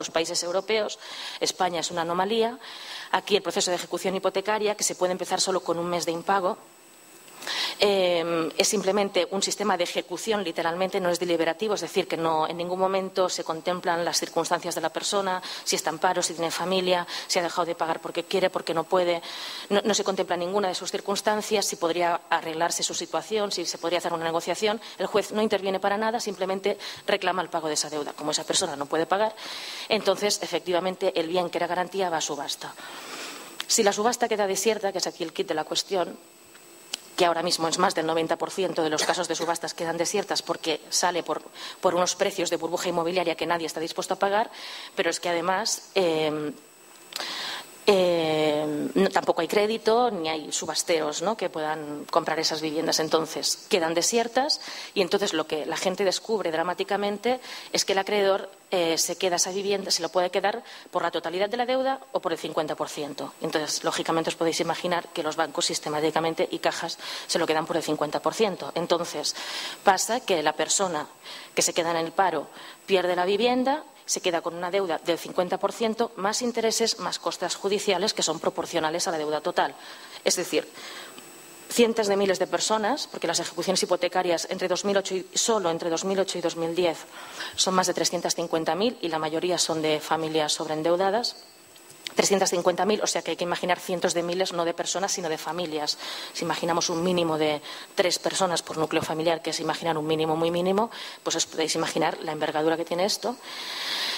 los países europeos. España es una anomalía. Aquí el proceso de ejecución hipotecaria, que se puede empezar solo con un mes de impago, es simplemente un sistema de ejecución, literalmente, no es deliberativo, es decir, que no, en ningún momento se contemplan las circunstancias de la persona, si está en paro, si tiene familia, si ha dejado de pagar porque quiere, porque no puede. No se contempla ninguna de sus circunstancias, si podría arreglarse su situación, si se podría hacer una negociación. El juez no interviene para nada, simplemente reclama el pago de esa deuda. Como esa persona no puede pagar, entonces, efectivamente, el bien que era garantía va a subasta. Si la subasta queda desierta, que es aquí el quid de la cuestión, que ahora mismo es más del 90% de los casos de subastas quedan desiertas porque sale por unos precios de burbuja inmobiliaria que nadie está dispuesto a pagar, pero es que además tampoco hay crédito ni hay subasteros, ¿no?, que puedan comprar esas viviendas. Entonces quedan desiertas y entonces lo que la gente descubre dramáticamente es que el acreedor se queda esa vivienda, se lo puede quedar por la totalidad de la deuda o por el 50%. Entonces, lógicamente, os podéis imaginar que los bancos sistemáticamente y cajas se lo quedan por el 50%. Entonces, pasa que la persona que se queda en el paro pierde la vivienda, se queda con una deuda del 50%, más intereses, más costes judiciales que son proporcionales a la deuda total. Es decir, cientos de miles de personas, porque las ejecuciones hipotecarias solo entre 2008 y 2010 son más de 350.000 y la mayoría son de familias sobreendeudadas. 350.000, o sea que hay que imaginar cientos de miles, no de personas, sino de familias. Si imaginamos un mínimo de 3 personas por núcleo familiar, que es imaginar un mínimo muy mínimo, pues os podéis imaginar la envergadura que tiene esto.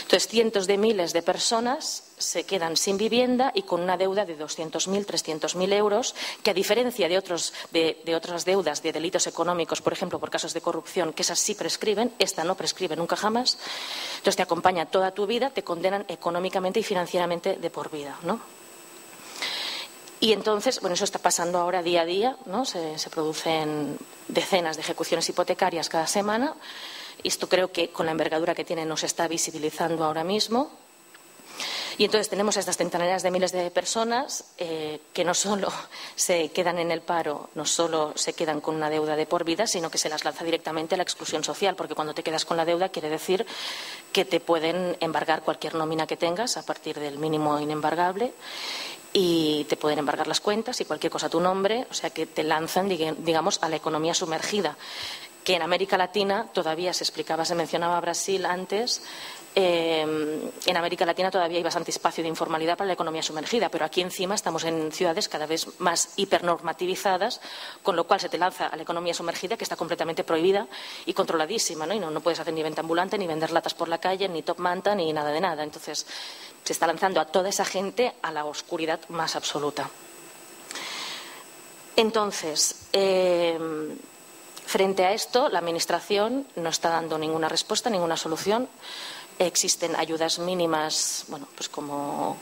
Entonces, cientos de miles de personas se quedan sin vivienda y con una deuda de 200.000, 300.000 euros, que a diferencia de otras deudas de delitos económicos, por ejemplo, por casos de corrupción, que esas sí prescriben, esta no prescribe nunca jamás. Entonces, te acompaña toda tu vida, te condenan económicamente y financieramente de por vida, ¿no? Y entonces, bueno, eso está pasando ahora día a día, ¿no? Se producen decenas de ejecuciones hipotecarias cada semana. Y esto creo que con la envergadura que tiene nos está visibilizando ahora mismo. Y entonces tenemos a estas centenares de miles de personas que no solo se quedan en el paro, no solo se quedan con una deuda de por vida, sino que se las lanza directamente a la exclusión social, porque cuando te quedas con la deuda quiere decir que te pueden embargar cualquier nómina que tengas a partir del mínimo inembargable y te pueden embargar las cuentas y cualquier cosa a tu nombre, o sea que te lanzan, digamos, a la economía sumergida, que en América Latina todavía se mencionaba Brasil antes. En América Latina todavía hay bastante espacio de informalidad para la economía sumergida, pero aquí encima estamos en ciudades cada vez más hipernormativizadas, con lo cual se te lanza a la economía sumergida, que está completamente prohibida y controladísima, ¿no? Y no puedes hacer ni venta ambulante, ni vender latas por la calle, ni top manta, ni nada de nada. Entonces se está lanzando a toda esa gente a la oscuridad más absoluta. Entonces, frente a esto, la Administración no está dando ninguna respuesta, ninguna solución. Existen ayudas mínimas, bueno, pues como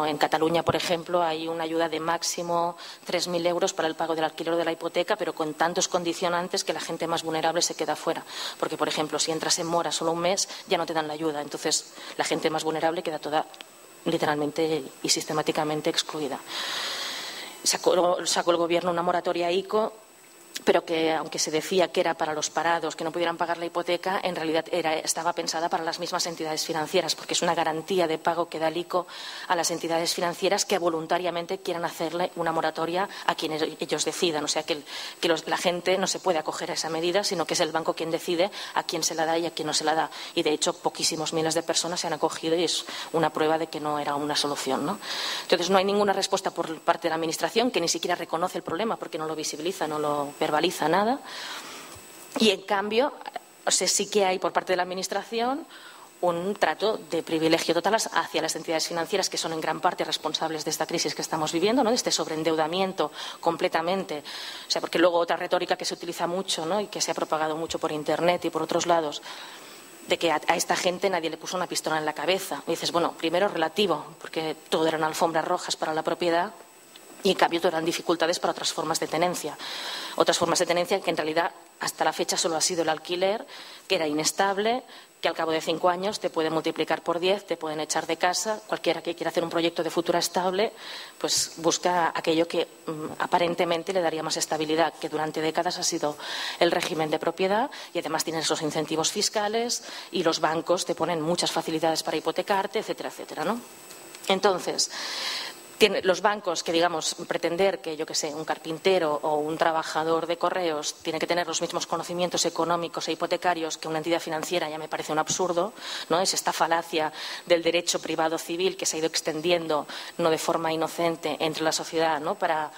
en Cataluña, por ejemplo, hay una ayuda de máximo 3.000 euros para el pago del alquiler de la hipoteca, pero con tantos condicionantes que la gente más vulnerable se queda fuera. Porque, por ejemplo, si entras en mora solo un mes, ya no te dan la ayuda. Entonces, la gente más vulnerable queda toda literalmente y sistemáticamente excluida. Sacó el Gobierno una moratoria ICO, pero que, aunque se decía que era para los parados que no pudieran pagar la hipoteca, en realidad estaba pensada para las mismas entidades financieras, porque es una garantía de pago que da el ICO a las entidades financieras que voluntariamente quieran hacerle una moratoria a quienes ellos decidan. O sea, que la gente no se puede acoger a esa medida, sino que es el banco quien decide a quién se la da y a quién no se la da. Y, de hecho, poquísimos miles de personas se han acogido y es una prueba de que no era una solución, ¿no? Entonces, no hay ninguna respuesta por parte de la Administración, que ni siquiera reconoce el problema porque no lo visibiliza, no lo verbaliza nada. Y, en cambio, o sea, sí que hay por parte de la Administración un trato de privilegio total hacia las entidades financieras, que son en gran parte responsables de esta crisis que estamos viviendo, ¿no?, de este sobreendeudamiento completamente. O sea, porque luego otra retórica que se utiliza mucho, ¿no?, y que se ha propagado mucho por Internet y por otros lados, de que a esta gente nadie le puso una pistola en la cabeza. Y dices, bueno, primero relativo, porque todo eran alfombras rojas para la propiedad. Y, en cambio, eran dificultades para otras formas de tenencia. Otras formas de tenencia que, en realidad, hasta la fecha solo ha sido el alquiler, que era inestable, que al cabo de 5 años te puede multiplicar por 10, te pueden echar de casa. Cualquiera que quiera hacer un proyecto de futuro estable, pues busca aquello que aparentemente le daría más estabilidad, que durante décadas ha sido el régimen de propiedad, y además tienes esos incentivos fiscales y los bancos te ponen muchas facilidades para hipotecarte, etcétera, etcétera, ¿no? Entonces, los bancos que, digamos, pretender que, yo qué sé, un carpintero o un trabajador de correos tiene que tener los mismos conocimientos económicos e hipotecarios que una entidad financiera, ya me parece un absurdo, ¿no? Es esta falacia del derecho privado civil que se ha ido extendiendo, no de forma inocente, entre la sociedad, ¿no? Para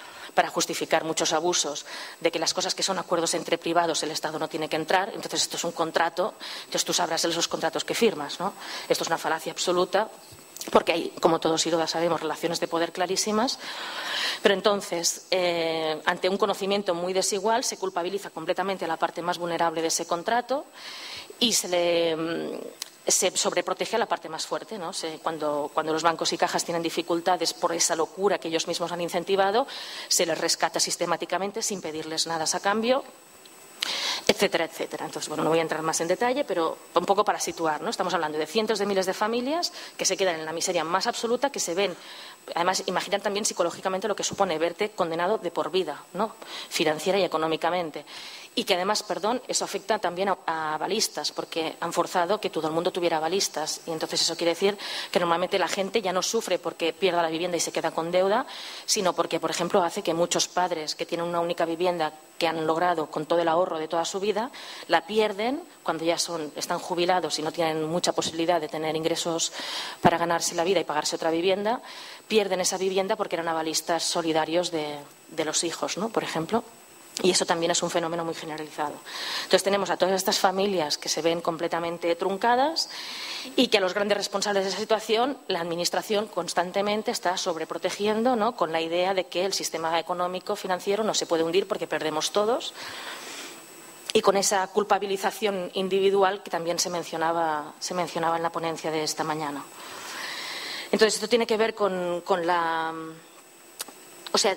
justificar muchos abusos, de que las cosas que son acuerdos entre privados el Estado no tiene que entrar. Entonces esto es un contrato, entonces tú sabrás esos contratos que firmas, ¿no? Esto es una falacia absoluta, porque hay, como todos y todas sabemos, relaciones de poder clarísimas. Pero entonces, ante un conocimiento muy desigual, se culpabiliza completamente a la parte más vulnerable de ese contrato y se sobreprotege a la parte más fuerte, ¿no? Cuando los bancos y cajas tienen dificultades por esa locura que ellos mismos han incentivado, se les rescata sistemáticamente sin pedirles nada a cambio, etcétera, etcétera. Entonces, bueno, no voy a entrar más en detalle, pero un poco para situar, ¿no? Estamos hablando de cientos de miles de familias que se quedan en la miseria más absoluta, que se ven, además, imaginar también psicológicamente lo que supone verte condenado de por vida, ¿no? Financiera y económicamente. Y que además, perdón, eso afecta también a avalistas, porque han forzado que todo el mundo tuviera avalistas. Y entonces eso quiere decir que normalmente la gente ya no sufre porque pierda la vivienda y se queda con deuda, sino porque, por ejemplo, hace que muchos padres que tienen una única vivienda que han logrado con todo el ahorro de toda su vida, la pierden cuando ya están jubilados y no tienen mucha posibilidad de tener ingresos para ganarse la vida y pagarse otra vivienda, pierden esa vivienda porque eran avalistas solidarios de los hijos, ¿no? Por ejemplo. Y eso también es un fenómeno muy generalizado. Entonces tenemos a todas estas familias que se ven completamente truncadas y que a los grandes responsables de esa situación la Administración constantemente está sobreprotegiendo, ¿no? Con la idea de que el sistema económico financiero no se puede hundir porque perdemos todos, y con esa culpabilización individual que también se mencionaba en la ponencia de esta mañana. Entonces esto tiene que ver con la... O sea,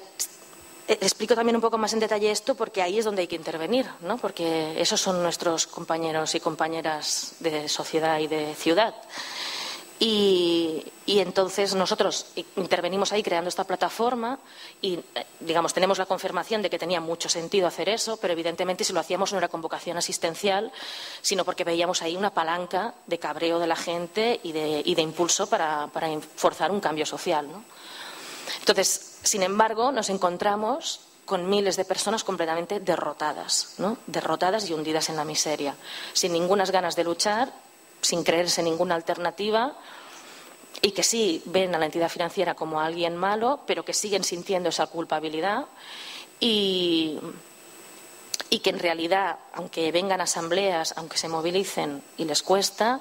explico también un poco más en detalle esto porque ahí es donde hay que intervenir, ¿no? Porque esos son nuestros compañeros y compañeras de sociedad y de ciudad. Y entonces nosotros intervenimos ahí creando esta plataforma y, digamos, tenemos la confirmación de que tenía mucho sentido hacer eso, pero evidentemente si lo hacíamos no era con vocación asistencial, sino porque veíamos ahí una palanca de cabreo de la gente y de impulso para forzar un cambio social, ¿no? Entonces, sin embargo, nos encontramos con miles de personas completamente derrotadas, ¿no? Derrotadas y hundidas en la miseria, sin ninguna ganas de luchar, sin creerse en ninguna alternativa, y que sí ven a la entidad financiera como a alguien malo, pero que siguen sintiendo esa culpabilidad y que en realidad, aunque vengan asambleas, aunque se movilicen y les cuesta,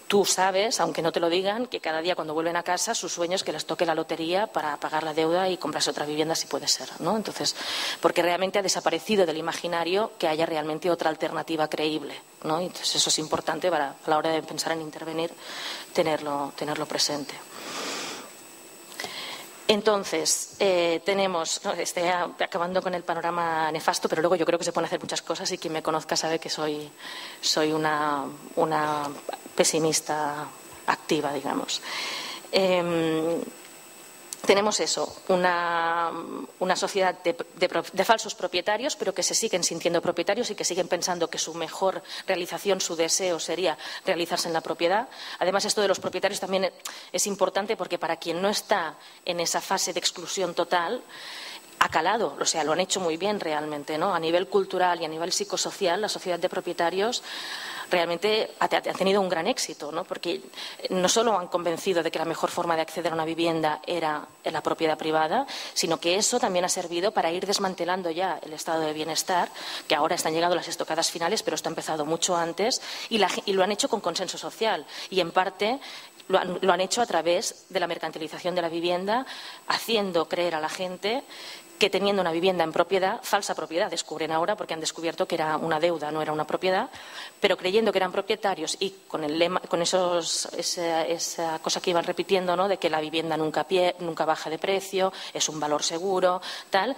tú sabes, aunque no te lo digan, que cada día cuando vuelven a casa su sueño es que les toque la lotería para pagar la deuda y comprarse otra vivienda si puede ser, ¿no? Entonces, porque realmente ha desaparecido del imaginario que haya realmente otra alternativa creíble, ¿no? Entonces eso es importante para, a la hora de pensar en intervenir, tenerlo presente. Entonces, tenemos, estoy acabando con el panorama nefasto, pero luego yo creo que se pueden hacer muchas cosas y quien me conozca sabe que soy una pesimista activa, digamos. Tenemos eso, una sociedad de falsos propietarios, pero que se siguen sintiendo propietarios y que siguen pensando que su mejor realización, su deseo sería realizarse en la propiedad. Además, esto de los propietarios también es importante porque para quien no está en esa fase de exclusión total, ha calado, o sea, lo han hecho muy bien realmente, ¿no? A nivel cultural y a nivel psicosocial, la sociedad de propietarios realmente ha tenido un gran éxito, ¿no? Porque no solo han convencido de que la mejor forma de acceder a una vivienda era la propiedad privada, sino que eso también ha servido para ir desmantelando ya el estado de bienestar, que ahora están llegando las estocadas finales, pero esto ha empezado mucho antes, y lo han hecho con consenso social y en parte lo han hecho a través de la mercantilización de la vivienda, haciendo creer a la gente que teniendo una vivienda en propiedad, falsa propiedad, descubren ahora porque han descubierto que era una deuda, no era una propiedad, pero creyendo que eran propietarios y con el lema, con esa cosa que iban repitiendo, ¿no? De que la vivienda nunca baja de precio, es un valor seguro, tal,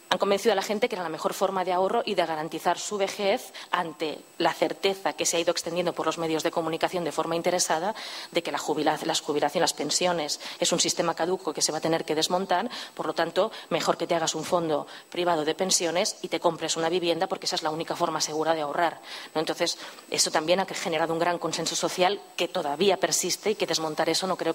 han convencido a la gente que era la mejor forma de ahorro y de garantizar su vejez ante la certeza que se ha ido extendiendo por los medios de comunicación de forma interesada de que las jubilaciones, las pensiones es un sistema caduco que se va a tener que desmontar. Por lo tanto, mejor que te hagas un fondo privado de pensiones y te compres una vivienda, porque esa es la única forma segura de ahorrar, ¿no? Entonces, eso también ha generado un gran consenso social que todavía persiste y que desmontar eso no creo que